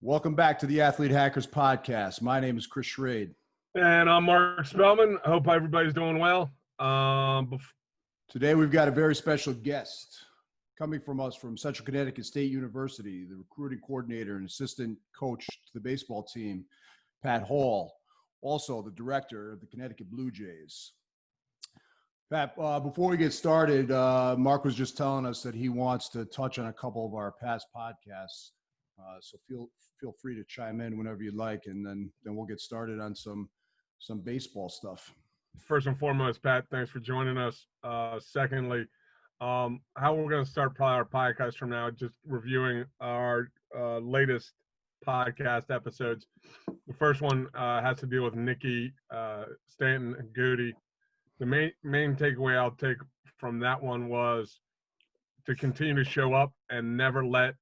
Welcome back to the Athlete Hackers Podcast. My name is Chris Schrade. And I'm Mark Spellman. I hope everybody's doing well. Today we've got a very special guest coming from us from Central Connecticut State University, the recruiting coordinator and assistant coach to the baseball team, Pat Hall, also the director of the Connecticut Blue Jays. Pat, before we get started, Mark was just telling us that he wants to touch on a couple of our past podcasts. So feel free to chime in whenever you'd like, and then we'll get started on some baseball stuff. First and foremost, Pat, thanks for joining us. Secondly, how we're going to start probably our podcast from now, just reviewing our latest podcast episodes. The first one has to deal with Nikki Stanton and Goody. The main takeaway I'll take from that one was to continue to show up and never let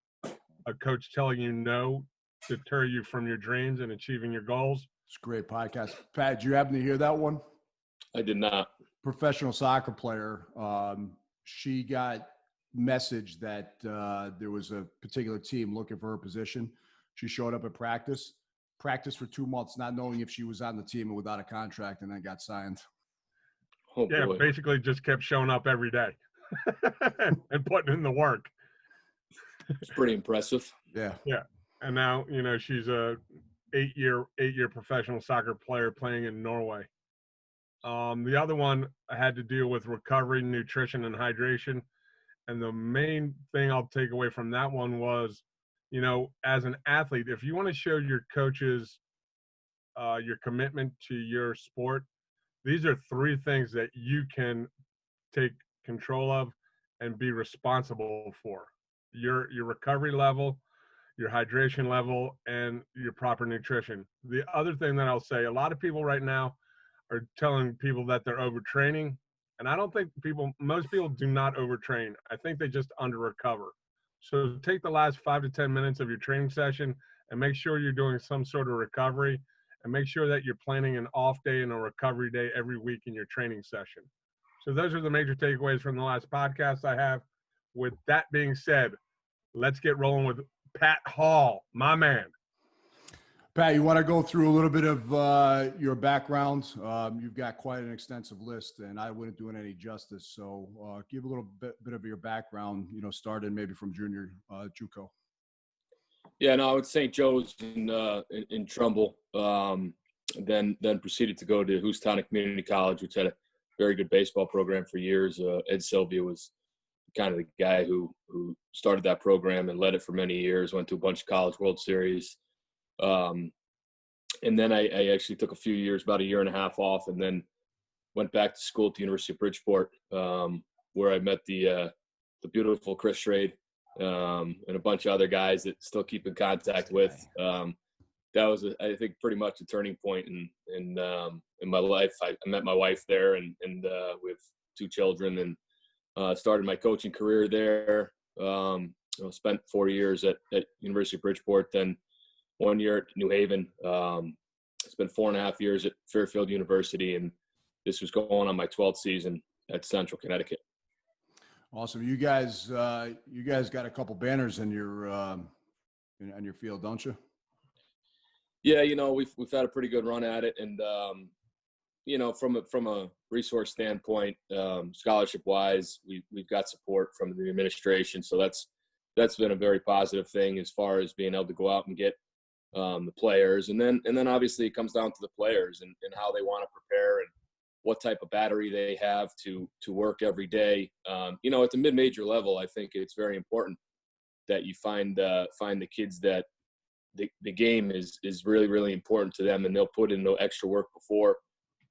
a coach telling you no deter you from your dreams and achieving your goals. It's a great podcast. Pat, did you happen to hear that one? I did not. Professional soccer player. She got message that there was a particular team looking for her position. She showed up at practice for 2 months, not knowing if she was on the team and without a contract, and then got signed. Oh, yeah, boy. Basically just kept showing up every day and putting in the work. It's pretty impressive. Yeah. Yeah. And now, she's a eight-year professional soccer player playing in Norway. The other one had to deal with recovery, nutrition, and hydration. And the main thing I'll take away from that one was, as an athlete, if you want to show your coaches your commitment to your sport, these are 3 things that you can take control of and be responsible for. Your recovery level, your hydration level, and your proper nutrition. The other thing that I'll say, a lot of people right now are telling people that they're overtraining, and I don't think most people do not overtrain. I think they just under-recover. So take the last 5 to 10 minutes of your training session and make sure you're doing some sort of recovery, and make sure that you're planning an off day and a recovery day every week in your training session. So those are the major takeaways from the last podcast I have. With that being said, let's get rolling with Pat Hall, my man. Pat, you want to go through a little bit of your background? You've got quite an extensive list, and I wouldn't do it any justice. So give a little bit of your background, starting maybe from junior JUCO. Yeah, no, I went to St. Joe's in Trumbull, then proceeded to go to Houstonic Community College, which had a very good baseball program for years. Ed Sylvia was kind of the guy who started that program and led it for many years, went to a bunch of College World Series. And then I actually took a few years, about a year and a half off, and then went back to school at the University of Bridgeport, where I met the beautiful Chris Schrade and a bunch of other guys that still keep in contact with. That was, I think, pretty much a turning point in my life. I met my wife there, and we have 2 children, and started my coaching career there. Spent 4 years at University of Bridgeport, then 1 year at New Haven. Spent 4.5 years at Fairfield University, and this was going on my 12th season at Central Connecticut. Awesome. You guys got a couple banners in your on your field, don't you? Yeah, we've had a pretty good run at it, and from a resource standpoint, scholarship wise, we've got support from the administration, so that's been a very positive thing as far as being able to go out and get the players, and then obviously it comes down to the players and how they want to prepare and what type of battery they have to work every day. At the mid-major level, I think it's very important that you find the kids that the game is really, really important to them, and they'll put in the extra work before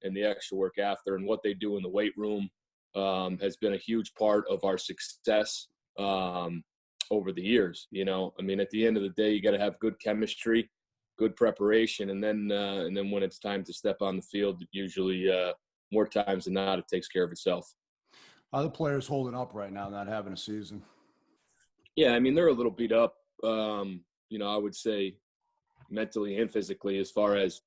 and the extra work after. And what they do in the weight room has been a huge part of our success over the years. At the end of the day, you got to have good chemistry, good preparation, and then when it's time to step on the field, usually more times than not, it takes care of itself. How are the players holding up right now, not having a season? Yeah, they're a little beat up. I would say mentally and physically, as far as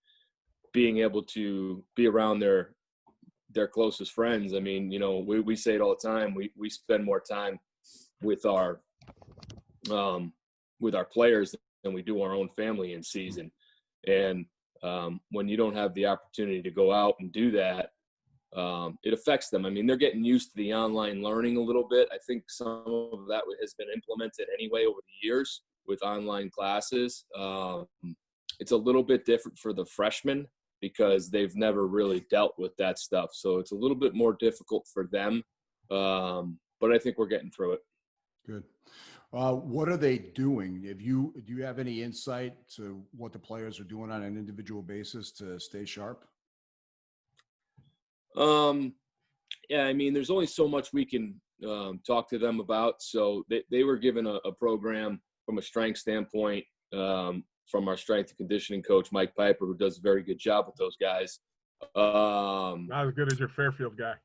being able to be around their closest friends. We say it all the time. We spend more time with our players than we do our own family in season. And when you don't have the opportunity to go out and do that, it affects them. I mean, they're getting used to the online learning a little bit. I think some of that has been implemented anyway over the years with online classes. It's a little bit different for the freshmen because they've never really dealt with that stuff. So it's a little bit more difficult for them. But I think we're getting through it. Good. What are they doing? Do you have any insight to what the players are doing on an individual basis to stay sharp? Yeah, I mean, there's only so much we can talk to them about. So they were given a program from a strength standpoint from our strength and conditioning coach, Mike Piper, who does a very good job with those guys. Not as good as your Fairfield guy.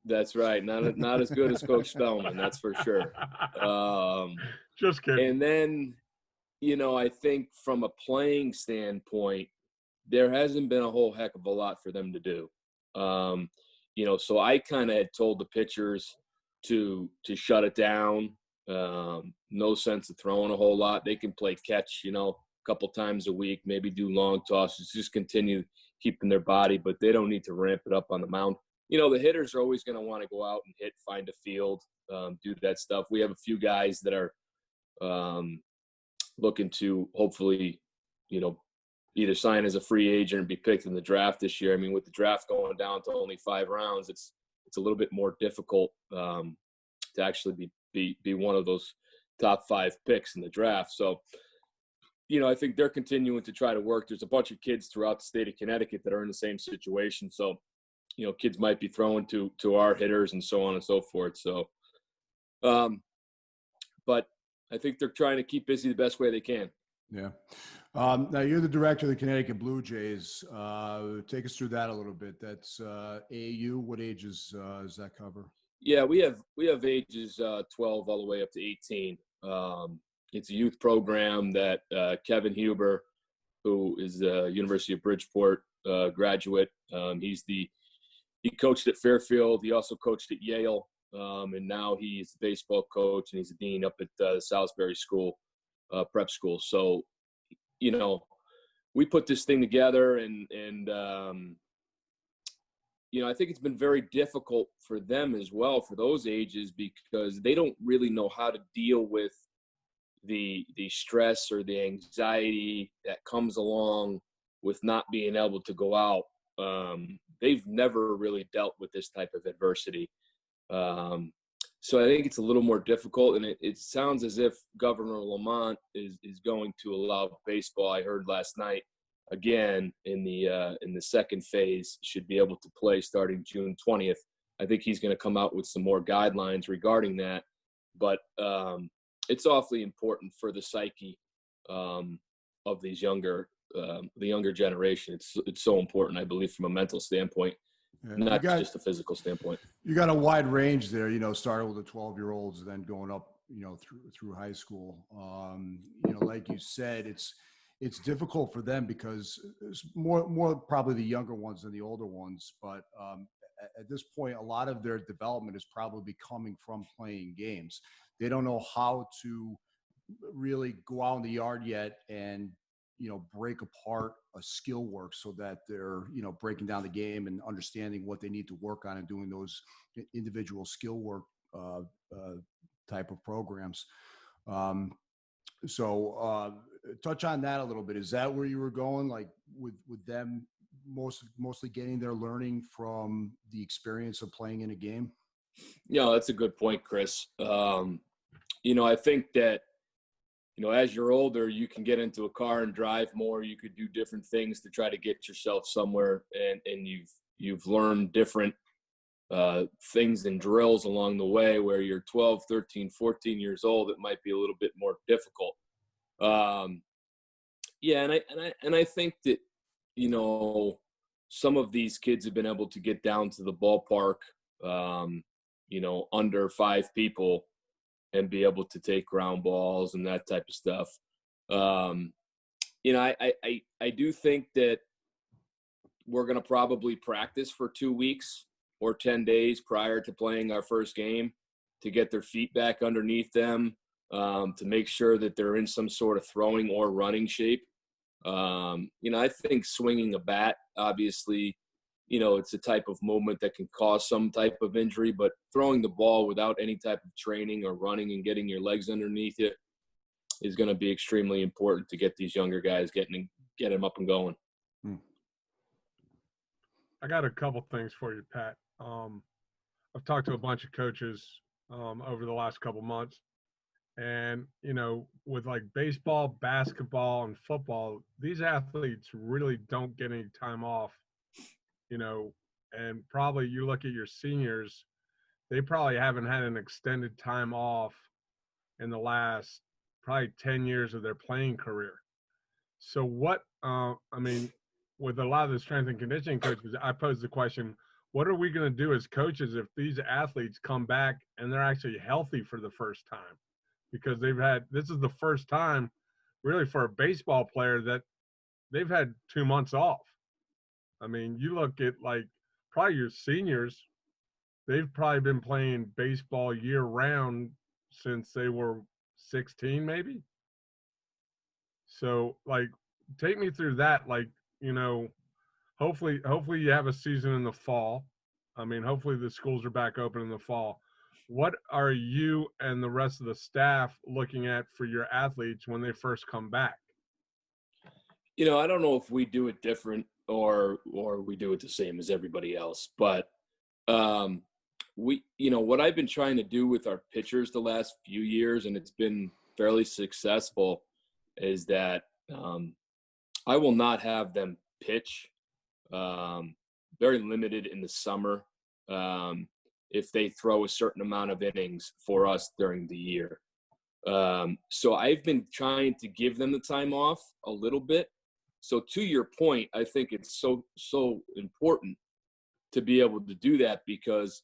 That's right. Not as good as Coach Spellman, that's for sure. Just kidding. And then, I think from a playing standpoint, there hasn't been a whole heck of a lot for them to do. So I kind of had told the pitchers to shut it down. No sense of throwing a whole lot. They can play catch, a couple times a week, maybe do long tosses, just continue keeping their body, but they don't need to ramp it up on the mound. The hitters are always going to want to go out and hit, find a field, do that stuff. We have a few guys that are looking to hopefully, either sign as a free agent or be picked in the draft this year. I mean, with the draft going down to only 5 rounds, it's a little bit more difficult to actually be one of those top 5 picks in the draft. So, I think they're continuing to try to work. There's a bunch of kids throughout the state of Connecticut that are in the same situation. So, kids might be throwing to our hitters and so on and so forth. So, but I think they're trying to keep busy the best way they can. Yeah. Now you're the director of the Connecticut Blue Jays. Take us through that a little bit. That's AAU. What ages does that cover? Yeah, we have ages 12 all the way up to 18. It's a youth program that Kevin Huber, who is the University of Bridgeport graduate, he coached at Fairfield. He also coached at Yale, and now he's the baseball coach and he's a dean up at the Salisbury School, prep school. So, we put this thing together and I think it's been very difficult for them as well for those ages because they don't really know how to deal with the stress or the anxiety that comes along with not being able to go out. They've never really dealt with this type of adversity. So I think it's a little more difficult, and it sounds as if Governor Lamont is going to allow baseball. I heard last night, again, in the second phase, should be able to play starting June 20th. I think he's going to come out with some more guidelines regarding that. But it's awfully important for the psyche of these the younger generation. It's so important, I believe, from a mental standpoint. Not just a physical standpoint. You got a wide range there, starting with the 12-year-olds, then going up, through high school. Like you said, it's difficult for them because it's more probably the younger ones than the older ones. But at this point, a lot of their development is probably coming from playing games. They don't know how to really go out in the yard yet and break apart a skill work so that they're, breaking down the game and understanding what they need to work on and doing those individual skill work type of programs. So touch on that a little bit. Is that where you were going, like with them mostly getting their learning from the experience of playing in a game? Yeah, that's a good point, Chris. I think that, as you're older, you can get into a car and drive more. You could do different things to try to get yourself somewhere, and you've learned different things and drills along the way. Where you're 12, 13, 14 years old, it might be a little bit more difficult. And I think that some of these kids have been able to get down to the ballpark, under 5 people, and be able to take ground balls and that type of stuff. I do think that we're going to probably practice for 2 weeks or 10 days prior to playing our first game to get their feet back underneath them, to make sure that they're in some sort of throwing or running shape. I think swinging a bat, obviously, it's a type of movement that can cause some type of injury, but throwing the ball without any type of training or running and getting your legs underneath it is going to be extremely important to get these younger guys get them up and going. I got a couple things for you, Pat. I've talked to a bunch of coaches over the last couple months, and with like baseball, basketball, and football, these athletes really don't get any time off. And probably you look at your seniors, they probably haven't had an extended time off in the last probably 10 years of their playing career. So what, with a lot of the strength and conditioning coaches, I pose the question, what are we going to do as coaches if these athletes come back and they're actually healthy for the first time? Because this is the first time really for a baseball player that they've had 2 months off. I mean, you look at like probably your seniors, they've probably been playing baseball year round since they were 16, maybe. So like, take me through that. Like, hopefully you have a season in the fall. I mean, hopefully the schools are back open in the fall. What are you and the rest of the staff looking at for your athletes when they first come back? I don't know if we do it different or we do it the same as everybody else, but what I've been trying to do with our pitchers the last few years, and it's been fairly successful, is that I will not have them pitch, very limited in the summer, if they throw a certain amount of innings for us during the year. So I've been trying to give them the time off a little bit. So to your point, I think it's so important to be able to do that because,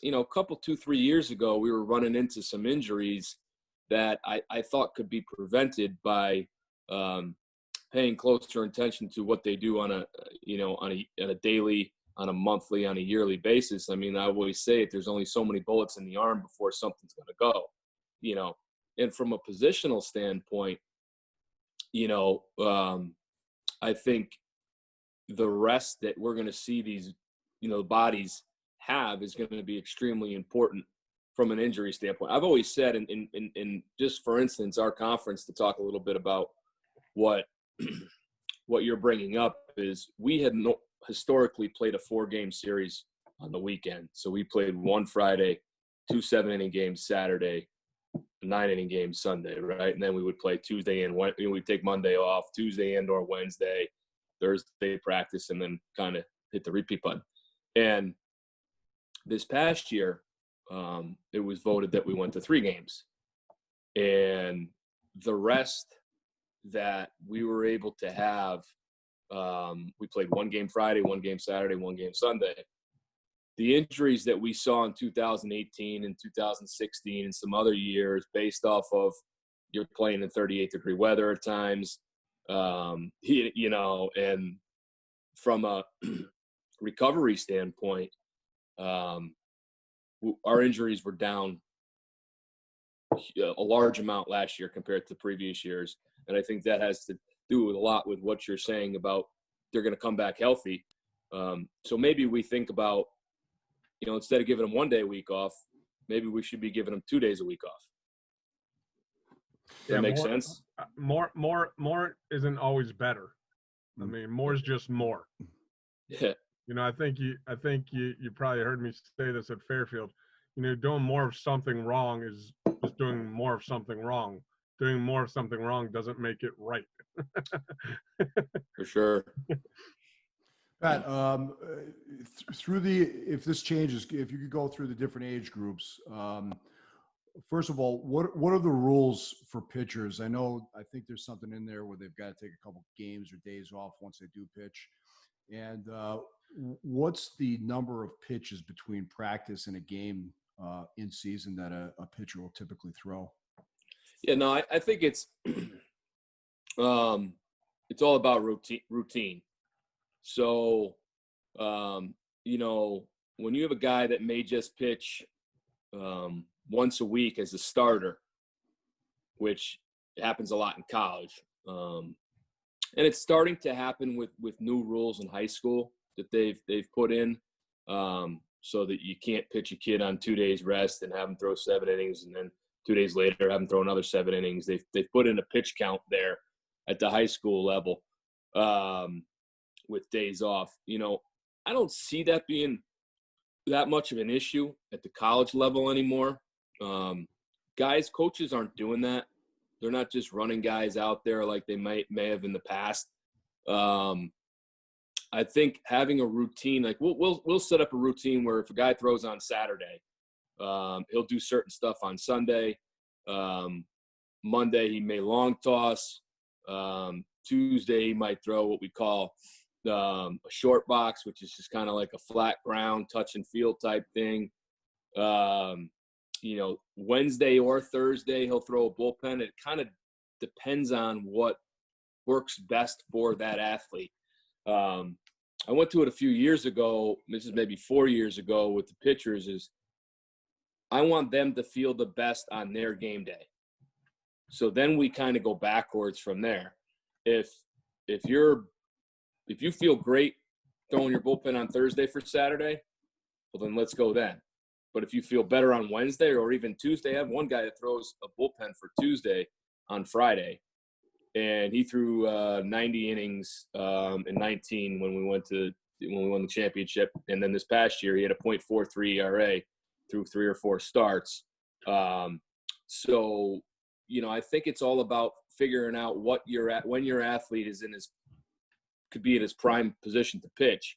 a couple, 2-3 years ago, we were running into some injuries that I thought could be prevented by paying closer attention to what they do on a daily, on a monthly, on a yearly basis. I mean, I always say it, there's only so many bullets in the arm before something's going to go, and from a positional standpoint, I think the rest that we're going to see these, bodies have is going to be extremely important from an injury standpoint. I've always said, in just for instance, our conference, to talk a little bit about what you're bringing up, is we had historically played a 4-game series on the weekend. So we played one Friday, 2 7-inning games Saturday, a 9-inning game Sunday, right? And then we would play Tuesday and we'd take Monday off, Tuesday and or Wednesday, Thursday practice, and then kind of hit the repeat button. And this past year, it was voted that we went to 3 games. And the rest that we were able to have, we played 1 game Friday, 1 game Saturday, 1 game Sunday. The injuries that we saw in 2018 and 2016 and some other years, based off of you're playing in 38-degree weather at times, and from a recovery standpoint, our injuries were down a large amount last year compared to previous years. And I think that has to do with a lot with what you're saying about they're going to come back healthy. So maybe we think about, instead of giving them 1 day a week off, maybe we should be giving them 2 days a week off. Does that make sense? More isn't always better. I mean, more is just more. Yeah. I think you probably heard me say this at Fairfield. Doing more of something wrong is just doing more of something wrong. Doing more of something wrong doesn't make it right. For sure. Pat, if this changes, if you could go through the different age groups, first of all, what are the rules for pitchers? I think there's something in there where they've got to take a couple games or days off once they do pitch. And what's the number of pitches between practice and a game in season that a pitcher will typically throw? Yeah, no, I think it's all about routine. So, when you have a guy that may just pitch once a week as a starter, which happens a lot in college. And it's starting to happen with new rules in high school that they've put in, so that you can't pitch a kid on 2 days rest and have him throw 7 innings, and then 2 days later have him throw another 7 innings. They've put in a pitch count there at the high school level, with days off. I don't see that being that much of an issue at the college level anymore. Coaches aren't doing that. They're not just running guys out there like they may have in the past. I think having a routine, like we'll set up a routine where if a guy throws on Saturday, he'll do certain stuff on Sunday. Monday he may long toss. Tuesday he might throw what we call a short box, which is just kind of like a flat ground touch and feel type thing. Wednesday or Thursday he'll throw a bullpen. It kind of depends on what works best for that athlete. I went to it a few years ago. This is maybe 4 years ago with the pitchers. Is I want them to feel the best on their game day. So then we kind of go backwards from there. If you feel great throwing your bullpen on Thursday for Saturday, well then let's go then. But if you feel better on Wednesday or even Tuesday, I have one guy that throws a bullpen for Tuesday on Friday, and he threw 90 innings in 19 when we won the championship. And then this past year, he had a .43 ERA through 3 or 4 starts. So, I think it's all about figuring out what when your athlete is could be in his prime position to pitch,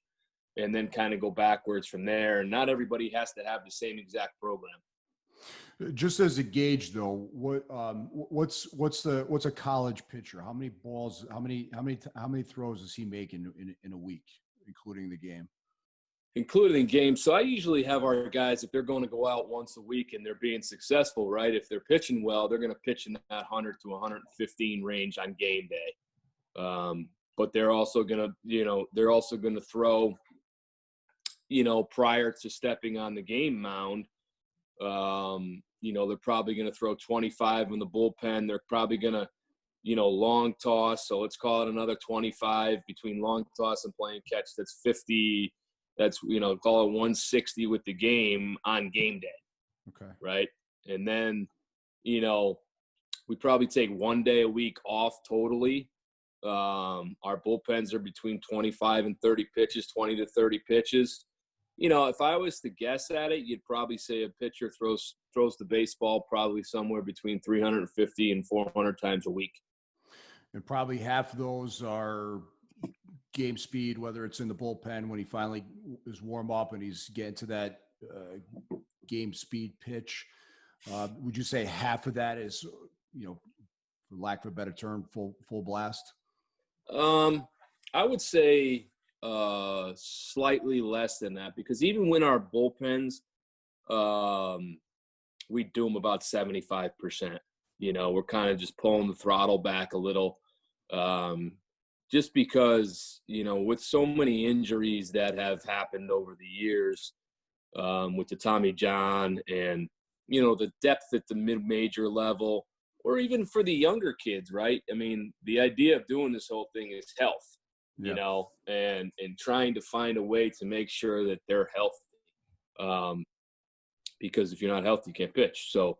and then kind of go backwards from there. And not everybody has to have the same exact program. Just as a gauge, though, what's a college pitcher? How many balls? How many throws does he make in a week, including the game? Including games. So I usually have our guys, if they're going to go out once a week and they're being successful, right? If they're pitching well, they're going to pitch in that 100 to 115 range on game day. But they're also going to throw, prior to stepping on the game mound. They're probably going to throw 25 in the bullpen. They're probably going to, long toss. So let's call it another 25 between long toss and playing catch. That's 50. That's, call it 160 with the game on game day. Okay. Right. And then, we probably take 1 day a week off totally. Our bullpens are between 25 and 30 pitches, 20 to 30 pitches. If I was to guess at it, you'd probably say a pitcher throws the baseball probably somewhere between 350 and 400 times a week. And probably half of those are game speed, whether it's in the bullpen when he finally is warm up and he's getting to that game speed pitch. Would you say half of that is, for lack of a better term, full blast? I would say slightly less than that, because even when our bullpens, we do them about 75%. We're kind of just pulling the throttle back a little, just because, with so many injuries that have happened over the years, with the Tommy John and, the depth at the mid-major level, or even for the younger kids, right? I mean, the idea of doing this whole thing is health. Yeah. And trying to find a way to make sure that they're healthy. Because if you're not healthy, you can't pitch. So,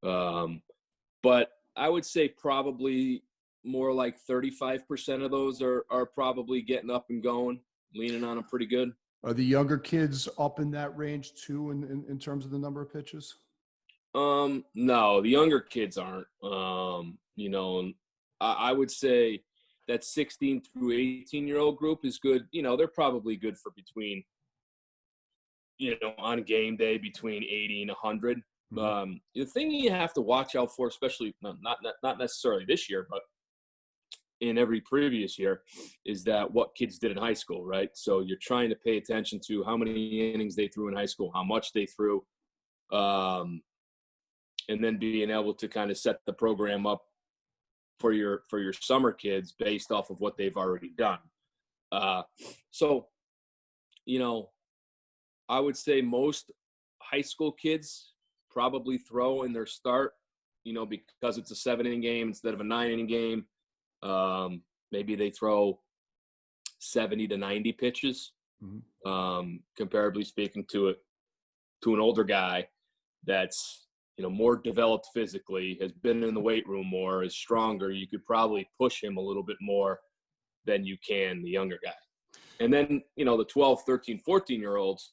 but I would say probably more like 35% of those are probably getting up and going, leaning on them pretty good. Are the younger kids up in that range too, in terms of the number of pitches? No, the younger kids aren't. I would say that 16 through 18-year-old group is good. They're probably good for between, on game day, between 80 and 100. Mm-hmm. The thing you have to watch out for, especially not necessarily this year, but in every previous year, is that what kids did in high school, right? So you're trying to pay attention to how many innings they threw in high school, how much they threw, and then being able to kind of set the program up for your summer kids based off of what they've already done. So, I would say most high school kids probably throw in their start because it's a 7-inning game instead of a 9-inning game, maybe they throw 70 to 90 pitches, comparably speaking to an older guy that's, more developed physically, has been in the weight room more, is stronger. You could probably push him a little bit more than you can the younger guy. And then, the 12, 13, 14-year-olds,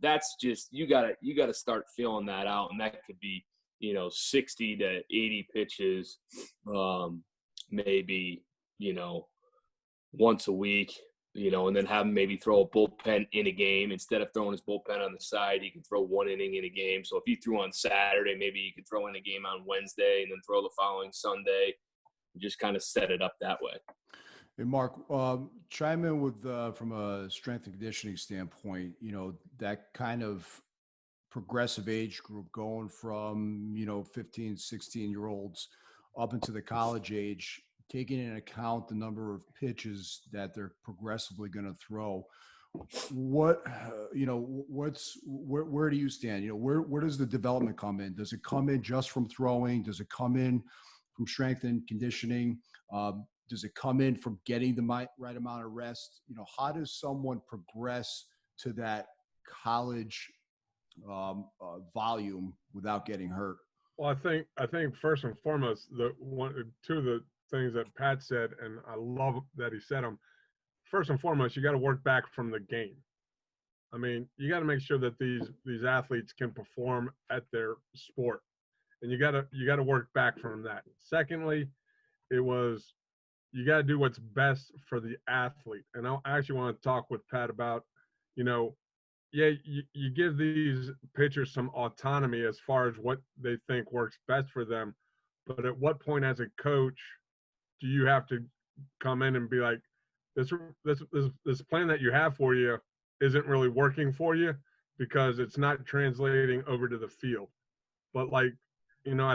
that's just, you gotta start feeling that out. And that could be, 60 to 80 pitches, maybe, once a week, and then have him maybe throw a bullpen in a game. Instead of throwing his bullpen on the side, he can throw 1 inning in a game. So if he threw on Saturday, maybe he could throw in a game on Wednesday and then throw the following Sunday. Just kind of set it up that way. Hey, Mark, chime in with, from a strength and conditioning standpoint, that kind of progressive age group going from, 15, 16-year-olds up into the college age, taking into account the number of pitches that they're progressively going to throw. What, where do you stand? Where does the development come in? Does it come in just from throwing? Does it come in from strength and conditioning? Does it come in from getting the right amount of rest? How does someone progress to that college volume without getting hurt? Well, I think first and foremost, two of the things that Pat said, and I love that he said them. First and foremost, you got to work back from the game. I mean, you got to make sure that these athletes can perform at their sport, and you got to work back from that. Secondly, you got to do what's best for the athlete. And I actually want to talk with Pat about, you give these pitchers some autonomy as far as what they think works best for them. But at what point as a coach do you have to come in and be like, this plan that you have for you isn't really working for you because it's not translating over to the field. But I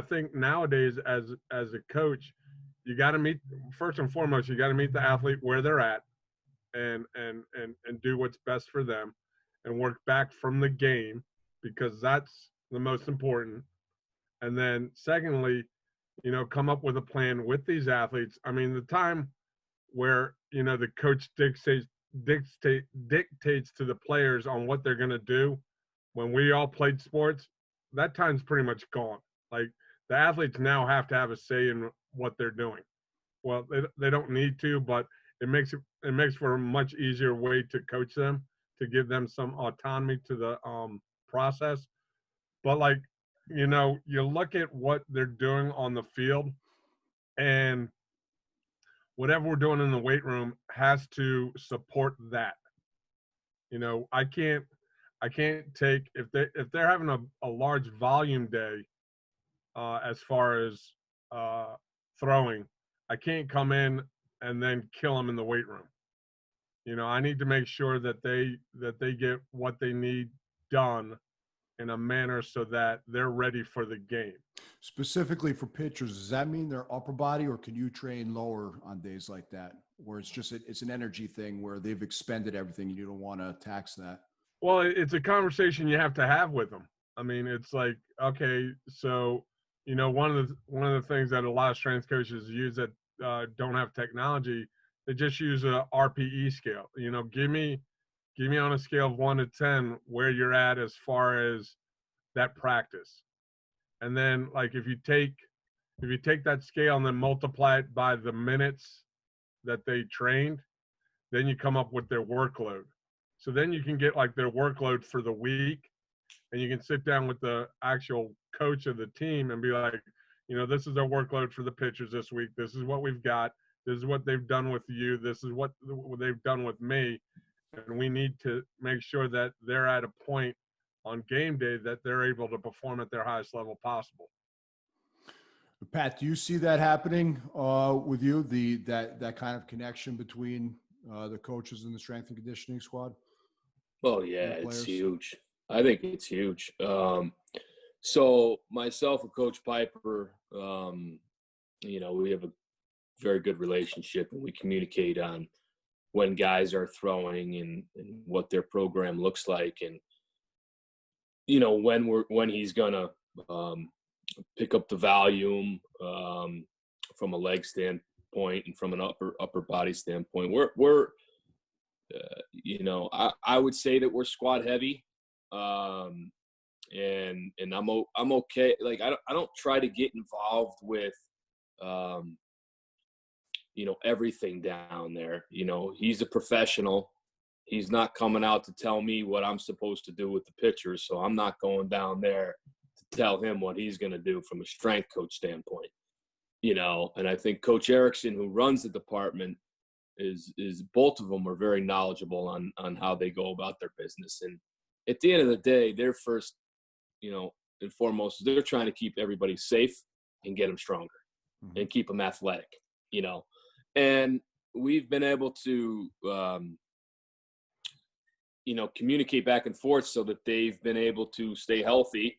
think nowadays as a coach, you got to first and foremost, you got to meet the athlete where they're at and do what's best for them and work back from the game, because that's the most important. And then secondly, come up with a plan with these athletes. I mean, the time where, the coach dictates to the players on what they're going to do when we all played sports, that time's pretty much gone. Like, the athletes now have to have a say in what they're doing. Well, they don't need to, but it makes for a much easier way to coach them, to give them some autonomy to the process. But you look at what they're doing on the field, and whatever we're doing in the weight room has to support that. I can't take, if they're having a large volume day as far as throwing, I can't come in and then kill them in the weight room. I need to make sure that they get what they need done in a manner so that they're ready for the game. Specifically for pitchers, does that mean their upper body, or can you train lower on days like that, where it's an energy thing where they've expended everything and you don't want to tax that? Well, it's a conversation you have to have with them. I mean, it's like, okay, so one of the things that a lot of strength coaches use that don't have technology, they just use a RPE scale. Give me on a scale of 1 to 10 where you're at as far as that practice. And then if you take that scale and then multiply it by the minutes that they trained, then you come up with their workload. So then you can get their workload for the week, and you can sit down with the actual coach of the team and be like, this is our workload for the pitchers this week. This is what we've got. This is what they've done with you. This is what they've done with me. And we need to make sure that they're at a point on game day that they're able to perform at their highest level possible. Pat, do you see that happening with you, that kind of connection between the coaches and the strength and conditioning squad? Oh, yeah, it's huge. I think it's huge. So myself and Coach Piper, we have a very good relationship, and we communicate on when guys are throwing and what their program looks like, and when he's gonna pick up the volume from a leg standpoint and from an upper body standpoint. We're I would say that we're squat heavy, and I'm okay. Like I don't try to get involved with everything down there. He's a professional. He's not coming out to tell me what I'm supposed to do with the pitchers, so I'm not going down there to tell him what he's going to do from a strength coach standpoint. And I think Coach Erickson, who runs the department, is both of them are very knowledgeable on how they go about their business. And at the end of the day, their first, and foremost, they're trying to keep everybody safe and get them stronger and keep them athletic, and we've been able to, communicate back and forth so that they've been able to stay healthy.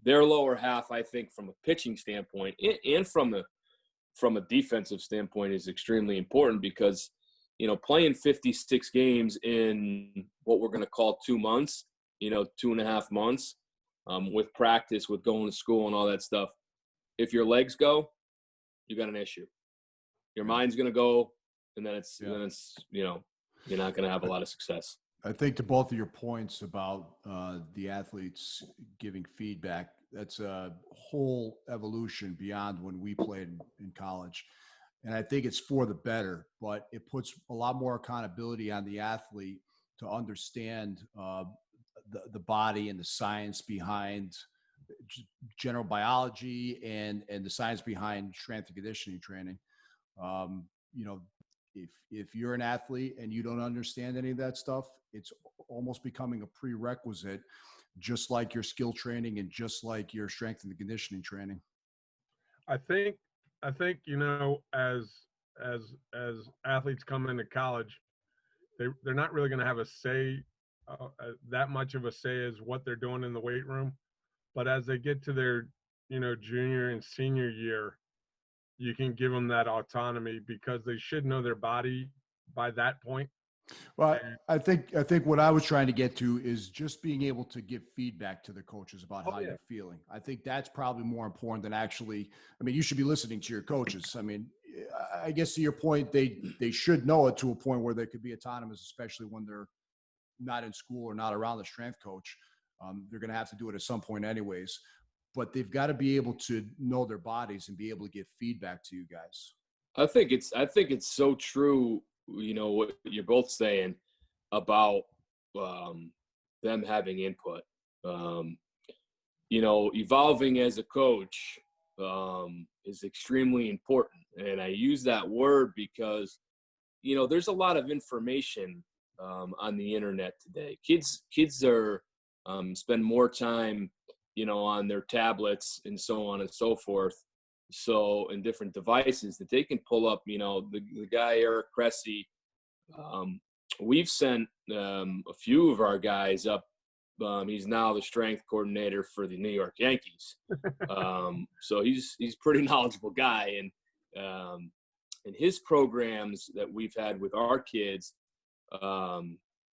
Their lower half, I think, from a pitching standpoint and from a defensive standpoint is extremely important because, playing 56 games in what we're going to call 2 months, 2.5 months, with practice, with going to school and all that stuff. If your legs go, you got an issue. Your mind's going to go, and then it's you're not going to have a lot of success. I think to both of your points about the athletes giving feedback, that's a whole evolution beyond when we played in college. And I think it's for the better, but it puts a lot more accountability on the athlete to understand the body and the science behind general biology and the science behind strength and conditioning training. If you're an athlete and you don't understand any of that stuff, it's almost becoming a prerequisite, just like your skill training and just like your strength and conditioning training. I think as athletes come into college, they're not really going to have a say, that much of a say as what they're doing in the weight room. But as they get to their junior and senior year, you can give them that autonomy because they should know their body by that point. Well, I think what I was trying to get to is just being able to give feedback to the coaches about how you're feeling. I think that's probably more important than actually, you should be listening to your coaches. I guess to your point, they should know it to a point where they could be autonomous, especially when they're not in school or not around the strength coach. They're going to have to do it at some point anyways, but they've got to be able to know their bodies and be able to give feedback to you guys. I think it's so true. What you're both saying about them having input. Evolving as a coach is extremely important. And I use that word because, there's a lot of information on the internet today. Kids are spend more time, on their tablets and so on and so forth. So in different devices that they can pull up, the guy, Eric Cressy, we've sent a few of our guys up. He's now the strength coordinator for the New York Yankees. So he's pretty knowledgeable guy. And his programs that we've had with our kids,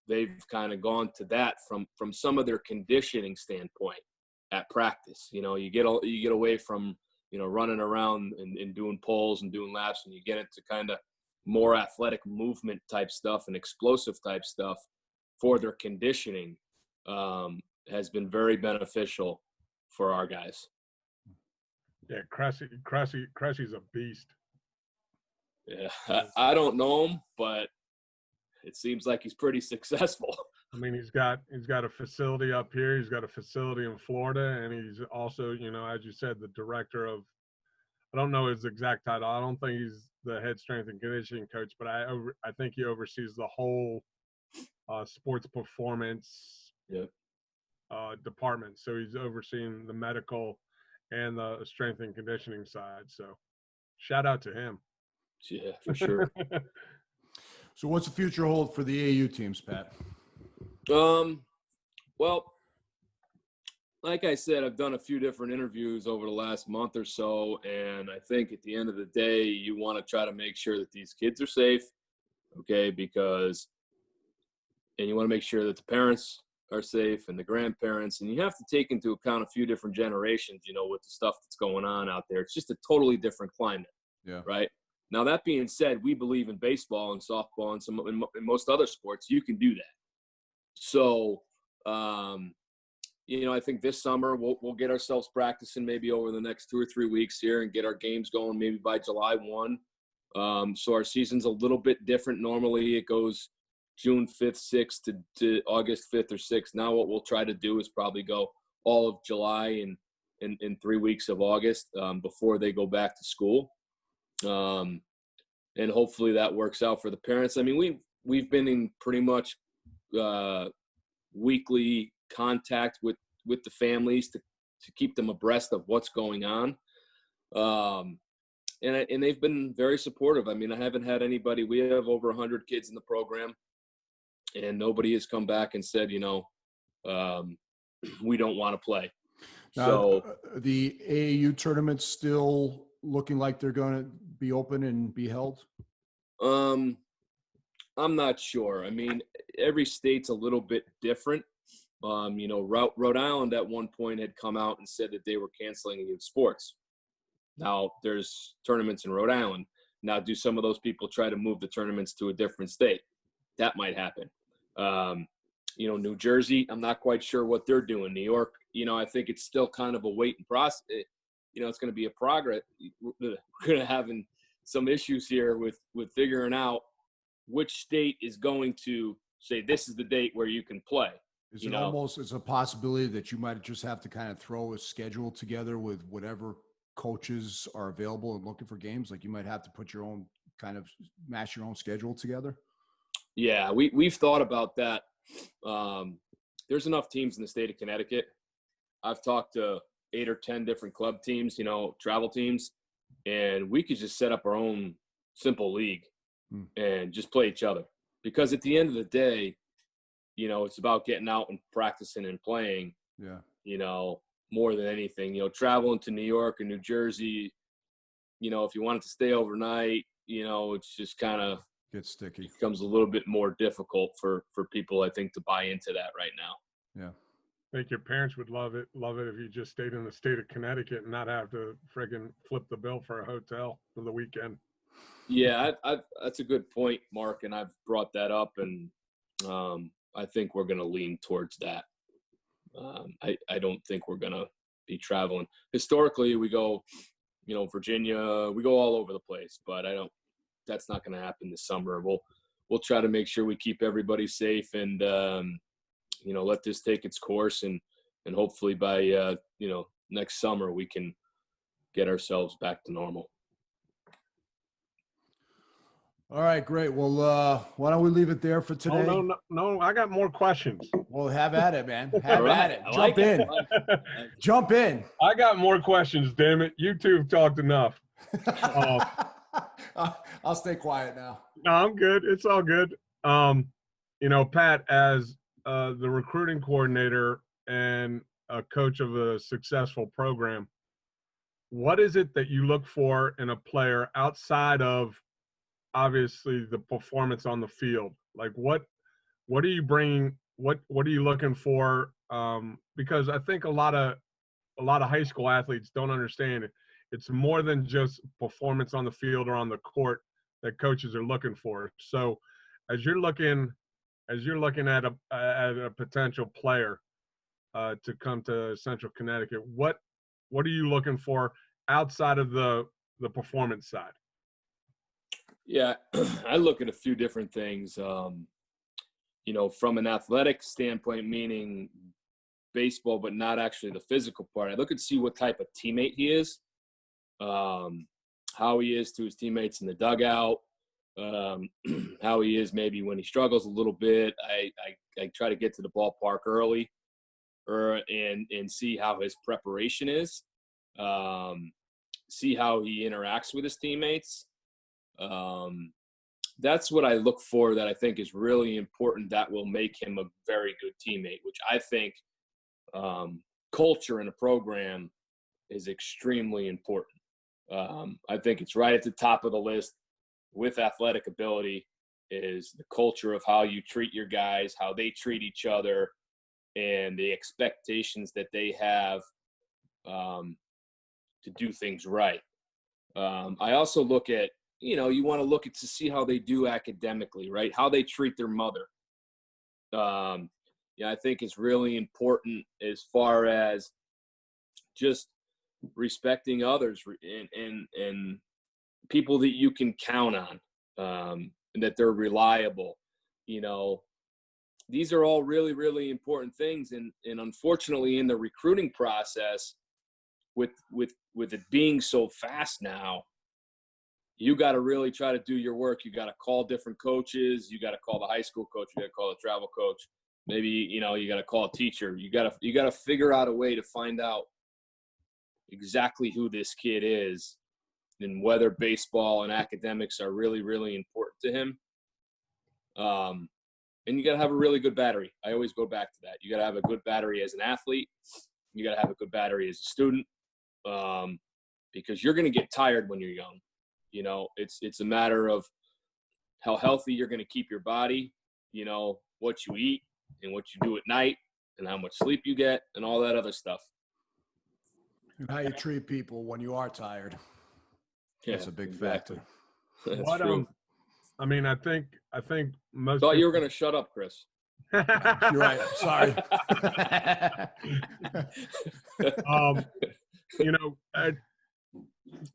they've kind of gone to that from some of their conditioning standpoint at practice. You get away from, running around and doing pulls and doing laps, and you get into kind of more athletic movement type stuff and explosive type stuff for their conditioning, has been very beneficial for our guys. Yeah, Cressy's a beast. Yeah, I don't know him, but it seems like he's pretty successful. He's got a facility up here. He's got a facility in Florida, and he's also, as you said, the director of, I don't know his exact title. I don't think he's the head strength and conditioning coach, but I think he oversees the whole sports performance department. So he's overseeing the medical and the strength and conditioning side. So shout out to him. Yeah, for sure. So what's the future hold for the AU teams, Pat? Well, like I said, I've done a few different interviews over the last month or so, and I think at the end of the day, you want to try to make sure that these kids are safe, okay, and you want to make sure that the parents are safe and the grandparents. And you have to take into account a few different generations, with the stuff that's going on out there. It's just a totally different climate. Yeah. Right. Now, that being said, we believe in baseball and softball and in most other sports, you can do that. So, I think this summer we'll get ourselves practicing maybe over the next 2 or 3 weeks here and get our games going maybe by July 1. So our season's a little bit different. Normally it goes June 5th, 6th to August 5th or 6th. Now what we'll try to do is probably go all of July and 3 weeks of August before they go back to school. And hopefully that works out for the parents. I mean, we've been in pretty much weekly contact with the families to keep them abreast of what's going on. And they've been very supportive. I mean, I haven't had anybody. We have over 100 kids in the program, and nobody has come back and said, we don't want to play. Now, So the AAU tournament's still looking like they're going to be open and be held? I'm not sure. I mean, every state's a little bit different. Rhode Island at one point had come out and said that they were canceling youth sports. Now there's tournaments in Rhode Island. Now, do some of those people try to move the tournaments to a different state? That might happen. New Jersey, I'm not quite sure what they're doing. New York, I think it's still kind of a waiting process. It's going to be a progress. We're going to have some issues here with figuring out which state is going to say this is the date where you can play. Is it almost, it's a possibility that you might just have to kind of throw a schedule together with whatever coaches are available and looking for games? Like you might have to put your own mash your own schedule together? Yeah, we've thought about that. There's enough teams in the state of Connecticut. I've talked to 8 or 10 different club teams, travel teams, and we could just set up our own simple league and just play each other. Because at the end of the day, it's about getting out and practicing and playing. Yeah. More than anything, traveling to New York or New Jersey, if you wanted to stay overnight, it's just kind of gets sticky. Becomes a little bit more difficult for people, I think, to buy into that right now. Yeah. I think your parents would love it if you just stayed in the state of Connecticut and not have to friggin' flip the bill for a hotel for the weekend. Yeah, that's a good point, Mark, and I've brought that up, and I think we're going to lean towards that. I don't think we're going to be traveling. Historically, we go, Virginia, we go all over the place, but that's not going to happen this summer. We'll try to make sure we keep everybody safe and, let this take its course and hopefully by, next summer we can get ourselves back to normal. All right, great. Well, why don't we leave it there for today? No. I got more questions. Well, have at it, man. Have at it. Jump in. Jump in. I got more questions, damn it. You two have talked enough. I'll stay quiet now. No, I'm good. It's all good. Pat, as the recruiting coordinator and a coach of a successful program, what is it that you look for in a player outside of obviously the performance on the field? Like what are you bringing? What are you looking for? Because I think a lot of high school athletes don't understand it. It's more than just performance on the field or on the court that coaches are looking for. So as you're looking at a potential player to come to Central Connecticut, what are you looking for outside of the performance side? Yeah, I look at a few different things. From an athletic standpoint, meaning baseball, but not actually the physical part. I look and see what type of teammate he is, how he is to his teammates in the dugout, how he is maybe when he struggles a little bit. I try to get to the ballpark early and see how his preparation is, see how he interacts with his teammates. That's what I look for that I think is really important that will make him a very good teammate, which I think culture in a program is extremely important. I think it's right at the top of the list with athletic ability is the culture of how you treat your guys, how they treat each other, and the expectations that they have to do things right. I also look at, you want to look at to see how they do academically, right? How they treat their mother. I think it's really important as far as just respecting others and people that you can count on, and that they're reliable. These are all really, really important things. And unfortunately in the recruiting process, with it being so fast now, you got to really try to do your work. You got to call different coaches. You got to call the high school coach. You got to call the travel coach. Maybe, you got to call a teacher. You got to figure out a way to find out exactly who this kid is and whether baseball and academics are really, really important to him. And you got to have a really good battery. I always go back to that. You got to have a good battery as an athlete. You got to have a good battery as a student, because you're going to get tired when you're young. It's a matter of how healthy you're going to keep your body, what you eat and what you do at night and how much sleep you get and all that other stuff. And how you treat people when you are tired. Yeah, that's a big factor. That's true. I think most thought you were going to shut up, Chris. You're right. Sorry.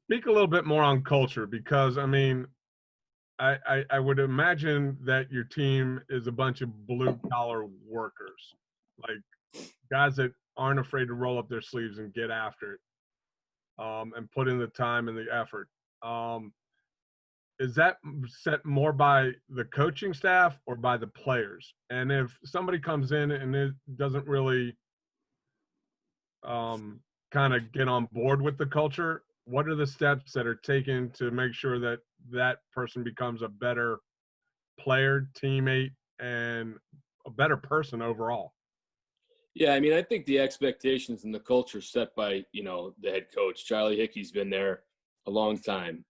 Speak a little bit more on culture, because I would imagine that your team is a bunch of blue collar workers, like guys that aren't afraid to roll up their sleeves and get after it, and put in the time and the effort. Is that set more by the coaching staff or by the players? And if somebody comes in and it doesn't really kind of get on board with the culture, what are the steps that are taken to make sure that that person becomes a better player, teammate, and a better person overall? Yeah, I think the expectations and the culture set by, the head coach. Charlie Hickey's been there a long time.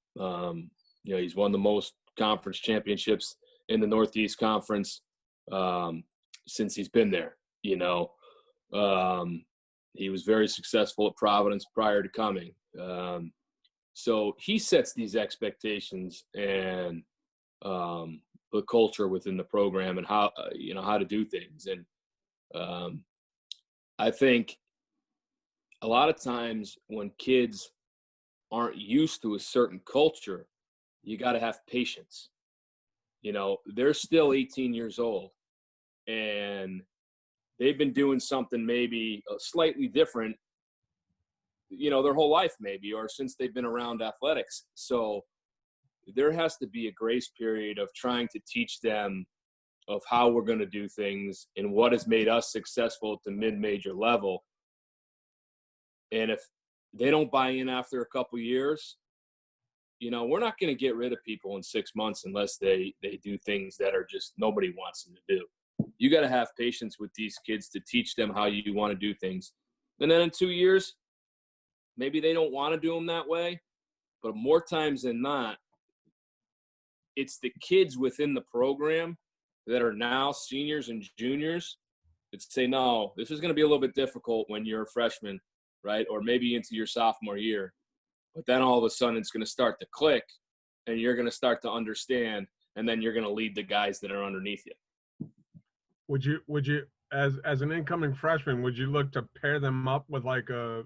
He's won the most conference championships in the Northeast Conference since he's been there. He was very successful at Providence prior to coming. So he sets these expectations and the culture within the program and how to do things. And I think a lot of times when kids aren't used to a certain culture, you got to have patience. They're still 18 years old and they've been doing something maybe slightly different, their whole life maybe, or since they've been around athletics. So there has to be a grace period of trying to teach them of how we're going to do things and what has made us successful at the mid-major level. And if they don't buy in after a couple years, we're not going to get rid of people in 6 months unless they do things that are just nobody wants them to do. You got to have patience with these kids to teach them how you want to do things. And then in 2 years, maybe they don't want to do them that way, but more times than not, it's the kids within the program that are now seniors and juniors that say, no, this is going to be a little bit difficult when you're a freshman, right? Or maybe into your sophomore year. But then all of a sudden it's going to start to click and you're going to start to understand, and then you're going to lead the guys that are underneath you. Would you as an incoming freshman, would you look to pair them up with like a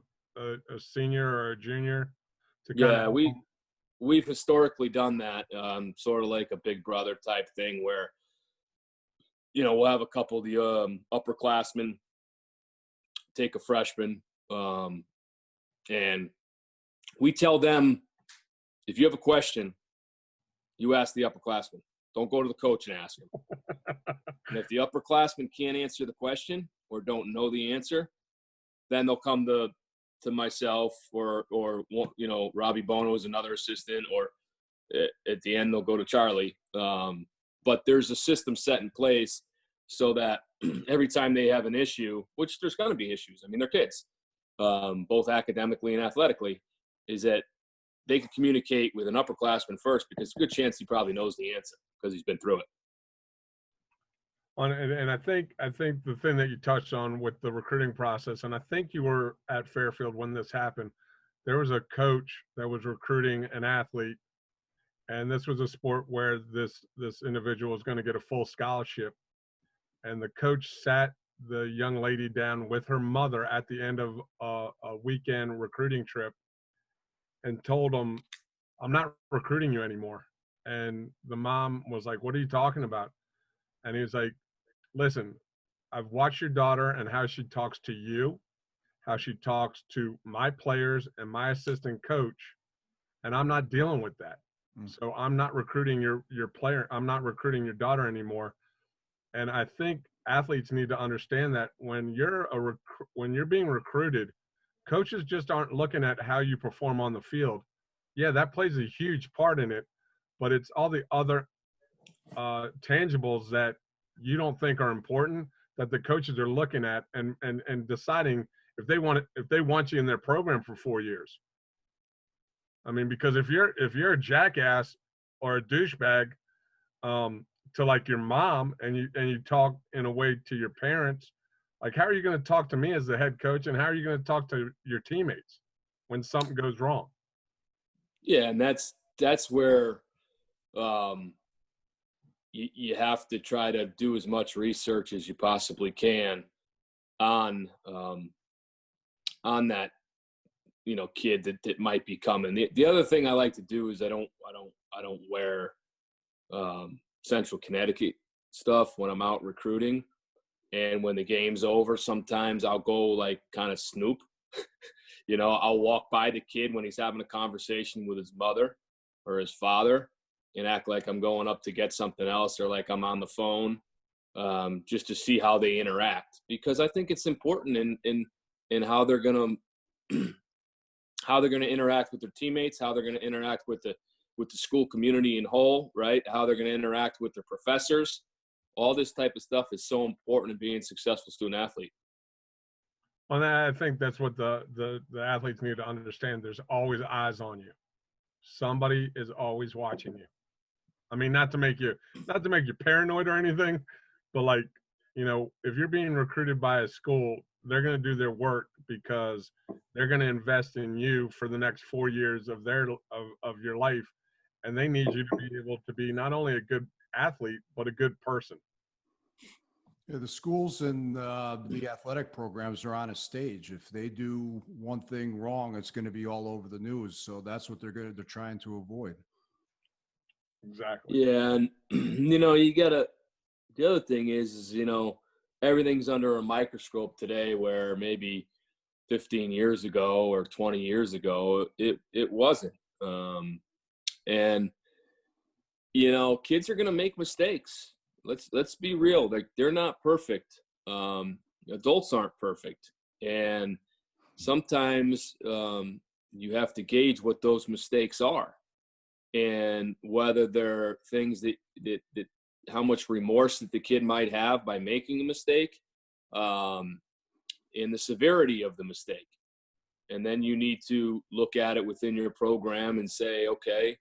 senior or a junior to kind of we've historically done that, sort of like a big brother type thing where we'll have a couple of the upperclassmen take a freshman, and we tell them, if you have a question, you ask the upperclassman. Don't go to the coach and ask him. And if the upperclassman can't answer the question or don't know the answer, then they'll come to myself or Robbie Bono is another assistant, or at the end they'll go to Charlie. But there's a system set in place so that every time they have an issue, which there's going to be issues. They're kids, both academically and athletically, is that they can communicate with an upperclassman first, because it's a good chance he probably knows the answer because he's been through it. And I think the thing that you touched on with the recruiting process, and I think you were at Fairfield when this happened. There was a coach that was recruiting an athlete, and this was a sport where this individual was going to get a full scholarship, and the coach sat the young lady down with her mother at the end of a weekend recruiting trip and told them, "I'm not recruiting you anymore." And the mom was like, "What are you talking about?" And he was like, "Listen, I've watched your daughter and how she talks to you, how she talks to my players and my assistant coach, and I'm not dealing with that. So I'm not recruiting your player. I'm not recruiting your daughter anymore." And I think athletes need to understand that when you're being recruited, coaches just aren't looking at how you perform on the field. Yeah, that plays a huge part in it, but it's all the other tangibles that you don't think are important that the coaches are looking at and deciding if they want you in their program for 4 years. I mean, because if you're a jackass or a douchebag to like your mom and you talk in a way to your parents, like how are you going to talk to me as the head coach, and how are you going to talk to your teammates when something goes wrong? Yeah, and that's where you have to try to do as much research as you possibly can on that kid that might be coming. The other thing I like to do is I don't wear Central Connecticut stuff when I'm out recruiting. And when the game's over, sometimes I'll go like kind of snoop. I'll walk by the kid when he's having a conversation with his mother or his father and act like I'm going up to get something else, or like I'm on the phone, just to see how they interact. Because I think it's important in how they're going to interact with their teammates, how they're going to interact with the school community in whole, right? How they're going to interact with their professors. All this type of stuff is so important in being a successful student athlete. Well, I think that's what the athletes need to understand. There's always eyes on you. Somebody is always watching you. I mean, not to make you paranoid or anything, but like, if you're being recruited by a school, they're going to do their work because they're going to invest in you for the next 4 years of your life. And they need you to be able to be not only a good athlete, but a good person. Yeah, the schools and the athletic programs are on a stage. If they do one thing wrong, it's going to be all over the news. So that's what they're trying to avoid. Exactly. Yeah, and you gotta. The other thing is everything's under a microscope today, where maybe 15 years ago or 20 years ago it wasn't. And kids are gonna make mistakes. Let's be real. They're not perfect. Adults aren't perfect, and sometimes you have to gauge what those mistakes are, and whether they're things that how much remorse that the kid might have by making a mistake, and the severity of the mistake. And then you need to look at it within your program and say, okay,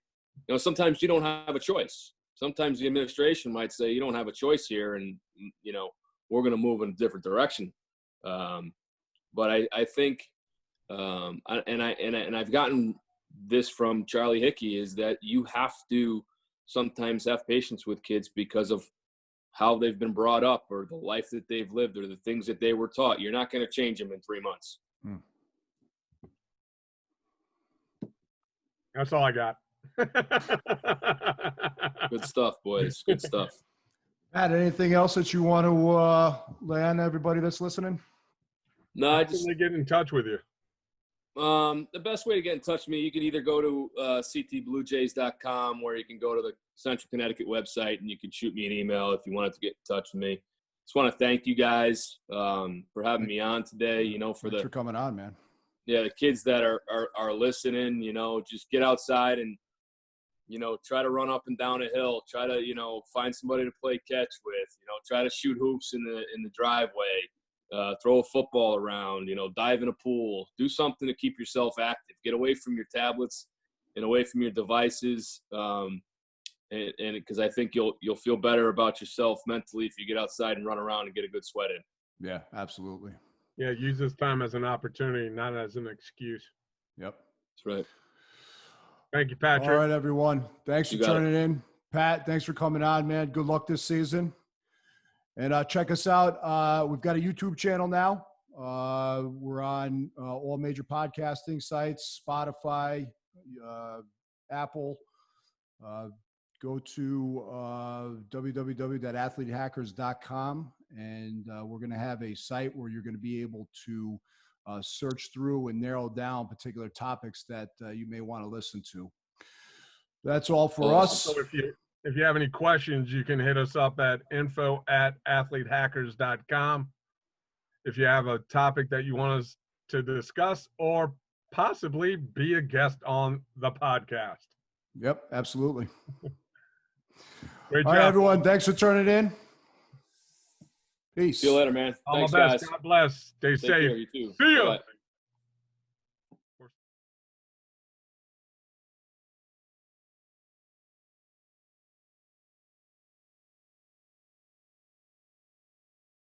sometimes you don't have a choice. Sometimes the administration might say you don't have a choice here, and we're going to move in a different direction. But I think, and I've gotten this from Charlie Hickey, is that you have to sometimes have patience with kids because of how they've been brought up, or the life that they've lived, or the things that they were taught. You're not going to change them in 3 months. That's all I got. Good stuff, boys. Good stuff. Pat, anything else that you want to lay on everybody that's listening? No, I just get in touch with you. The best way to get in touch with me, you can either go to ctbluejays.com, where you can go to the Central Connecticut website, and you can shoot me an email if you wanted to get in touch with me. Just want to thank you guys for having me on today. Thanks for coming on, man. Yeah, the kids that are listening, just get outside and try to run up and down a hill. Try to find somebody to play catch with. Try to shoot hoops in the driveway. Throw a football around, dive in a pool, do something to keep yourself active, get away from your tablets and away from your devices. and because I think you'll feel better about yourself mentally if you get outside and run around and get a good sweat in. Yeah, absolutely. Yeah, use this time as an opportunity, not as an excuse. Yep. That's right. Thank you, Patrick. All right, everyone. Thanks for You got it. turning in. Pat, thanks for coming on, man. Good luck this season. And check us out. We've got a YouTube channel now. We're on all major podcasting sites, Spotify, Apple. Go to www.athletehackers.com, and we're going to have a site where you're going to be able to search through and narrow down particular topics that you may want to listen to. That's all for us. So if you have any questions, you can hit us up at info@athletehackers.com. If you have a topic that you want us to discuss or possibly be a guest on the podcast. Yep, absolutely. Great All job. right, everyone. Thanks for turning in. Peace. See you later, man. All Thanks, my best. guys. God bless. Stay Take safe. care. You too. See ya. Bye-bye.